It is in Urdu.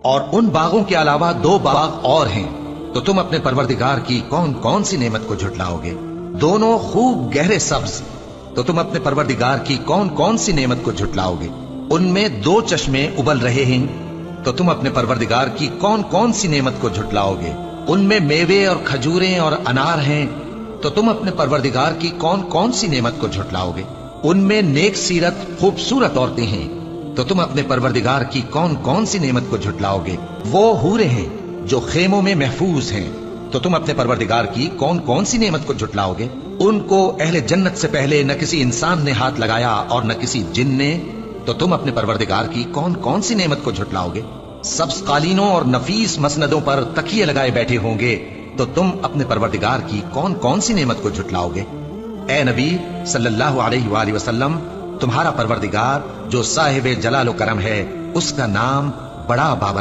اور ان باغوں کے علاوہ 2 باغ اور ہیں، تو تم اپنے پروردگار کی کون کون سی نعمت کو جھٹلاؤ گے؟ دونوں خوب گہرے سبز، تو تم اپنے پروردگار کی کون کون سی نعمت کو جھٹلاؤ گے؟ ان میں 2 چشمے ابل رہے ہیں، تو تم اپنے پروردگار کی کون کون سی نعمت کو جھٹلاؤ گے؟ ان میں میوے اور کھجوریں اور انار ہیں، تو تم اپنے پروردگار کی کون کون سی نعمت کو جھٹلاؤ گے؟ ان میں نیک سیرت خوبصورت عورتیں ہیں، تو تم اپنے پروردگار کی کون کون سی نعمت کو جھٹلاؤ گے؟ وہ حوریں ہیں جو خیموں میں محفوظ ہیں، تو تم اپنے پروردگار کی کون کون سی نعمت کو جھٹلاؤ گے؟ ان کو اہل جنت سے پہلے نہ کسی انسان نے ہاتھ لگایا اور نہ کسی جن نے، تو تم اپنے پروردگار کی کون کون سی نعمت کو جھٹلاؤ گے؟ سبز قالینوں اور نفیس مسندوں پر تکیے لگائے بیٹھے ہوں گے، تو تم اپنے پروردگار کی کون کون سی نعمت کو جھٹلاؤ گے؟ اے نبی صلی اللہ علیہ وآلہ وسلم، تمہارا پروردگار جو صاحب جلال و کرم ہے، اس کا نام بڑا بابر